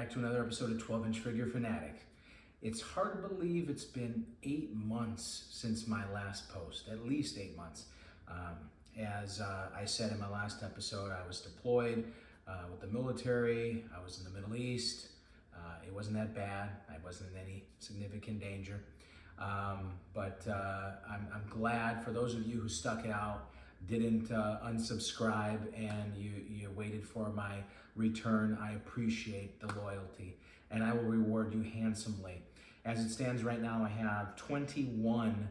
back to another episode of 12-Inch Figure Fanatic. It's hard to believe it's been 8 months since my last post, at least 8 months. As I said in my last episode, I was deployed with the military. I was in the Middle East. It wasn't that bad. I wasn't in any significant danger. But I'm glad for those of you who stuck it out, didn't unsubscribe, and you waited for my return. I appreciate the loyalty, and I will reward you handsomely. As it stands right now, I have 21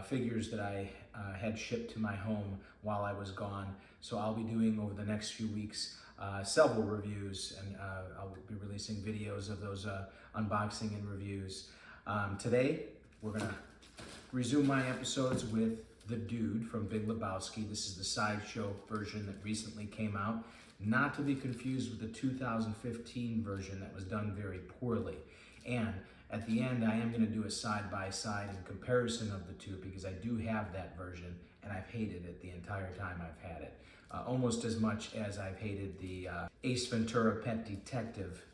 figures that I had shipped to my home while I was gone. So I'll be doing over the next few weeks several reviews, and I'll be releasing videos of those unboxing and reviews. Today, we're gonna resume my episodes with the Dude from Big Lebowski. This is the Sideshow version that recently came out, not to be confused with the 2015 version that was done very poorly. And at the end, I am going to do a side-by-side and comparison of the two, because I do have that version, and I've hated it the entire time I've had it. Almost as much as I've hated the Ace Ventura Pet Detective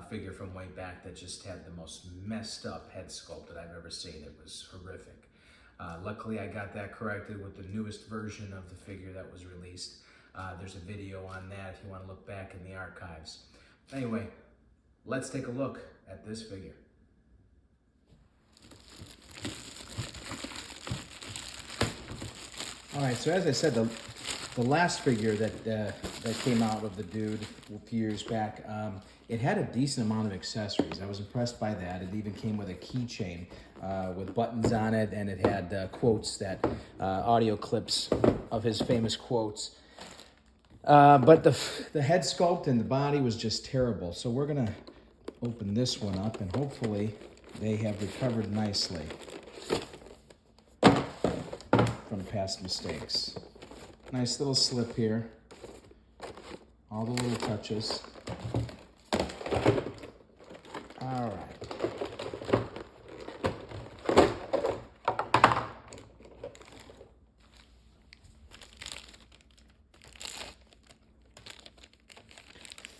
figure from way back that just had the most messed up head sculpt that I've ever seen. It was horrific. Luckily, I got that corrected with the newest version of the figure that was released. There's a video on that if you want to look back in the archives. Anyway, let's take a look at this figure. All right, so as I said, the last figure that came out of the Dude a few years back, it had a decent amount of accessories. I was impressed by that. It even came with a keychain with buttons on it, and it had quotes, audio clips of his famous quotes. But the head sculpt and the body was just terrible. So we're gonna open this one up, and hopefully they have recovered nicely from past mistakes. Nice little slip here. All the little touches. All right.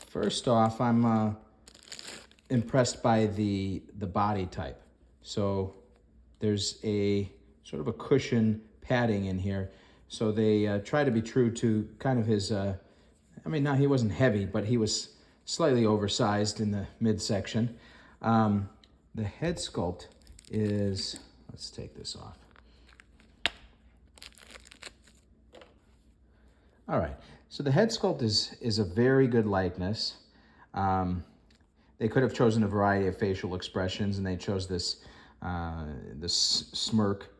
First off, I'm impressed by the body type. So there's a sort of a cushion padding in here. So they try to be true to kind of his, he wasn't heavy, but he was slightly oversized in the midsection. The head sculpt is, let's take this off. All right, so the head sculpt is a very good likeness. They could have chosen a variety of facial expressions, and they chose this smirk.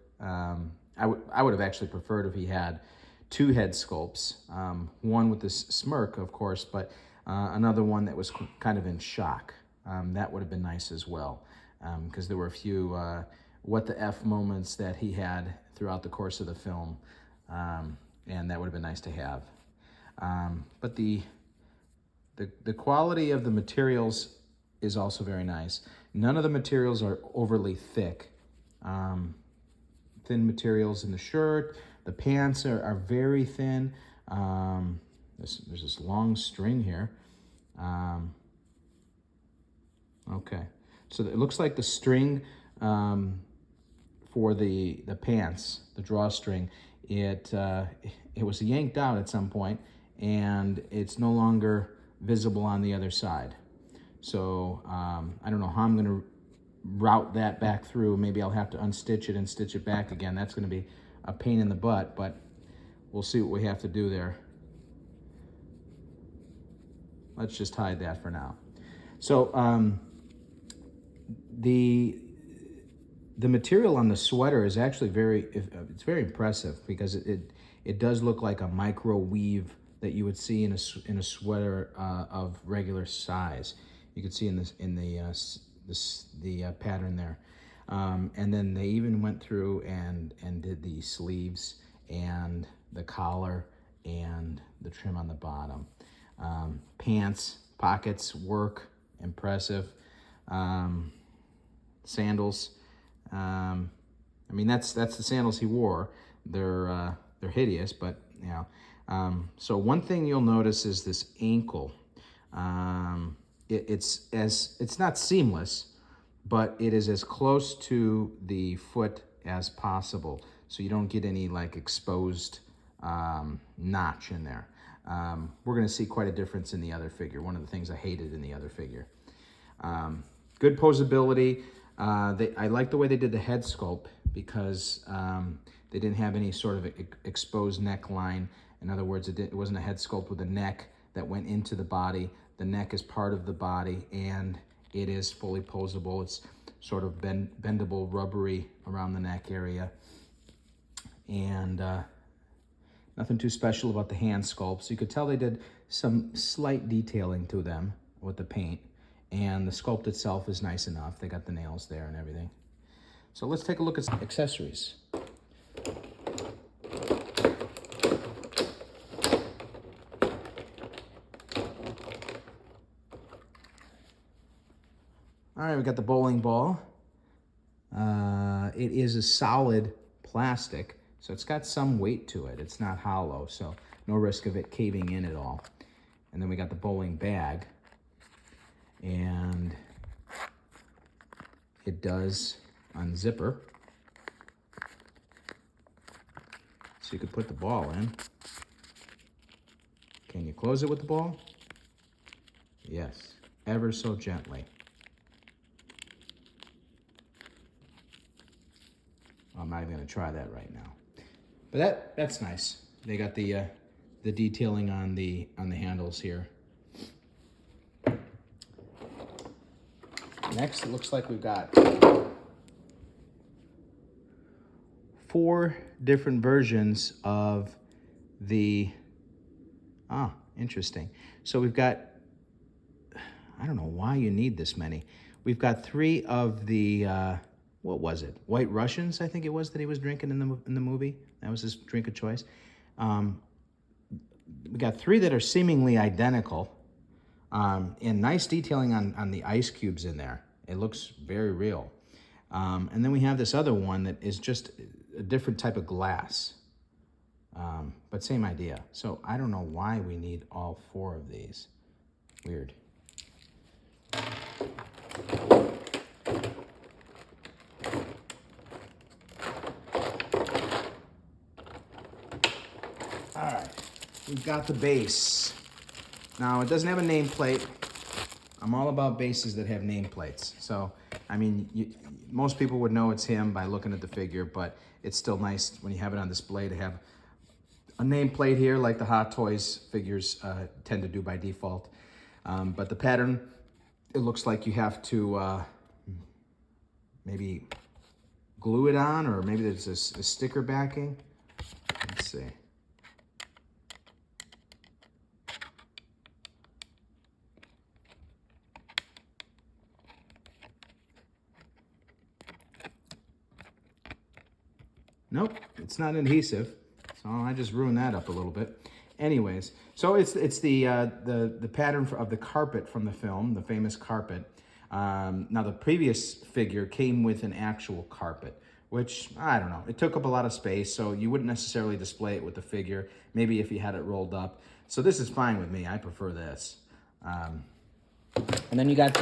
I would have actually preferred if he had two head sculpts, one with this smirk, of course, but another one that was kind of in shock. That would have been nice as well, because there were a few what the F moments that he had throughout the course of the film, and that would have been nice to have. But the quality of the materials is also very nice. None of the materials are overly thick. Thin materials in the shirt. The pants are very thin. There's this long string here. Okay, so it looks like the string for the pants, the drawstring, it was yanked out at some point, and it's no longer visible on the other side. So I don't know how I'm going to route that back through. Maybe I'll have to unstitch it and stitch it back again. That's going to be a pain in the butt, but we'll see what we have to do there. Let's just hide that for now. So the material on the sweater is actually very impressive, because it does look like a micro weave that you would see in a sweater of regular size. You could see in the pattern there, and then they even went through and did the sleeves and the collar and the trim on the bottom. Pants, pockets, work, impressive. Sandals, that's the sandals he wore. They're hideous, but so one thing you'll notice is this ankle. it's not seamless, but it is as close to the foot as possible, so you don't get any like exposed notch in there. We're going to see quite a difference in the other figure. One of the things I hated in the other figure. Good posability. I like the way they did the head sculpt because they didn't have any sort of exposed neckline. In other words, it wasn't a head sculpt with a neck that went into the body. The neck is part of the body, and it is fully posable. It's sort of bendable, rubbery around the neck area. And nothing too special about the hand sculpts. You could tell they did some slight detailing to them with the paint. And the sculpt itself is nice enough. They got the nails there and everything. So let's take a look at some accessories. All right, we got the bowling ball. It is a solid plastic, so it's got some weight to it. It's not hollow, so no risk of it caving in at all. And then we got the bowling bag. And it does unzipper. So you could put the ball in. Can you close it with the ball? Yes, ever so gently. I'm not even gonna try that right now. But that's nice. They got the detailing on the handles here. Next, it looks like we've got 4 different versions of the, interesting. So we've got, I don't know why you need this many. We've got 3 of the, what was it? White Russians, I think it was, that he was drinking in the movie. That was his drink of choice. We got 3 that are seemingly identical. And nice detailing on the ice cubes in there. It looks very real. And then we have this other one that is just a different type of glass. But same idea. So I don't know why we need all 4 of these. Weird. All right, we've got the base. Now, it doesn't have a nameplate. I'm all about bases that have nameplates. So, I mean, most people would know it's him by looking at the figure, but it's still nice when you have it on display to have a nameplate here like the Hot Toys figures tend to do by default. But the pattern, it looks like you have to maybe glue it on, or maybe there's a sticker backing. Let's see. Nope, it's not adhesive, so I just ruined that up a little bit. Anyways, so it's the pattern of the carpet from the film, the famous carpet. Now the previous figure came with an actual carpet, which I don't know. It took up a lot of space, so you wouldn't necessarily display it with the figure. Maybe if you had it rolled up. So this is fine with me. I prefer this. And then you got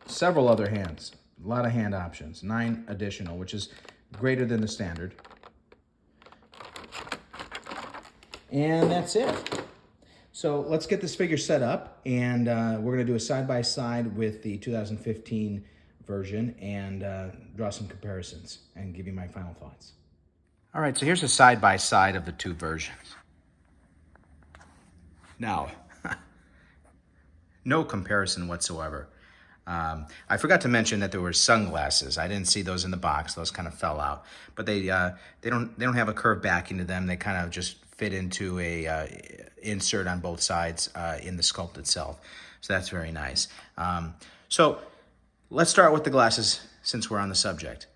several other hands. A lot of hand options, 9 additional, which is greater than the standard. And that's it. So let's get this figure set up, and we're gonna do a side-by-side with the 2015 version and draw some comparisons and give you my final thoughts. All right, so here's a side-by-side of the 2 versions. Now, no comparison whatsoever. I forgot to mention that there were sunglasses. I didn't see those in the box; those kind of fell out. But they don't have a curved backing to them. They kind of just fit into a insert on both sides in the sculpt itself. So that's very nice. So let's start with the glasses since we're on the subject.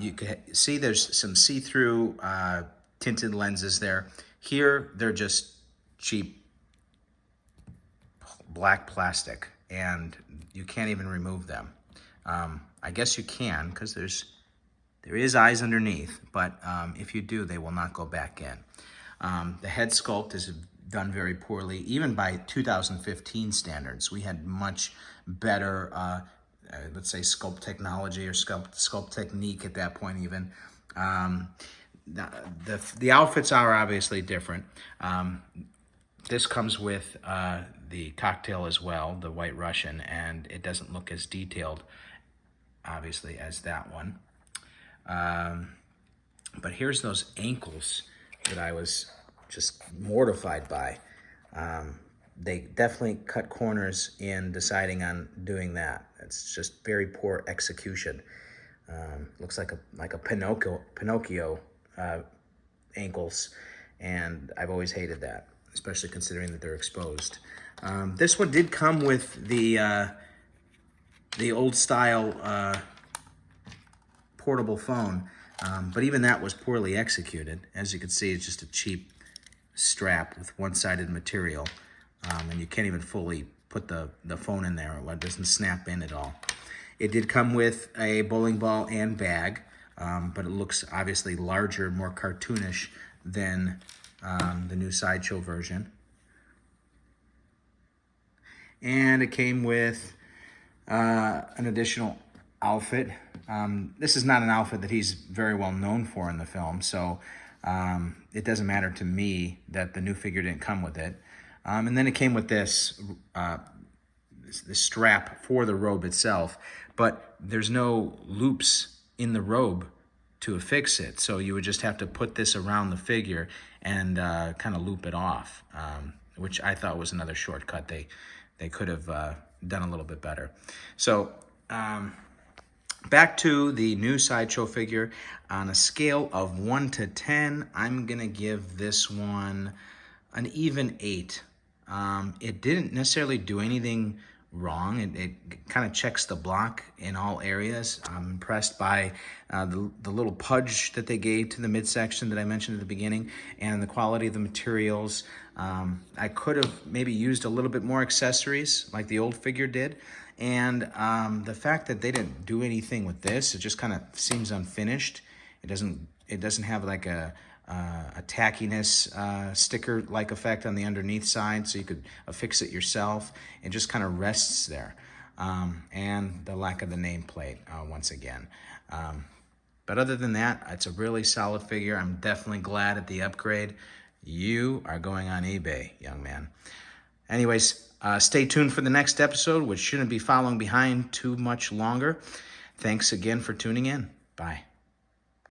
You can see there's some see-through tinted lenses there. Here they're just cheap black plastic, and you can't even remove them. I guess you can, because there is eyes underneath, but if you do, they will not go back in. The head sculpt is done very poorly, even by 2015 standards. We had much better, let's say, sculpt technology or sculpt technique at that point even. The outfits are obviously different. This comes with the cocktail as well, the White Russian, and it doesn't look as detailed, obviously, as that one. But here's those ankles that I was just mortified by. They definitely cut corners in deciding on doing that. It's just very poor execution. Looks like a Pinocchio ankles, and I've always hated that, especially considering that they're exposed. This one did come with the old style portable phone, but even that was poorly executed. As you can see, it's just a cheap strap with one-sided material, and you can't even fully put the phone in there. It doesn't snap in at all. It did come with a bowling ball and bag, but it looks obviously larger, more cartoonish than the new Sideshow version. And it came with an additional outfit. This is not an outfit that he's very well known for in the film, so it doesn't matter to me that the new figure didn't come with it. And then it came with this strap for the robe itself, but there's no loops in the robe to affix it, so you would just have to put this around the figure and kind of loop it off, which I thought was another shortcut. They could have done a little bit better. So back to the new Sideshow figure. On a scale of 1 to 10, I'm gonna give this one an even 8. It didn't necessarily do anything wrong. It kind of checks the block in all areas. I'm impressed by the little pudge that they gave to the midsection that I mentioned at the beginning, and the quality of the materials. I could have maybe used a little bit more accessories like the old figure did, and the fact that they didn't do anything with this, it just kind of seems unfinished. It doesn't have like a tackiness sticker-like effect on the underneath side, so you could affix it yourself. It just kind of rests there. And the lack of the nameplate, once again. But other than that, it's a really solid figure. I'm definitely glad at the upgrade. You are going on eBay, young man. Anyways, stay tuned for the next episode, which shouldn't be following behind too much longer. Thanks again for tuning in. Bye.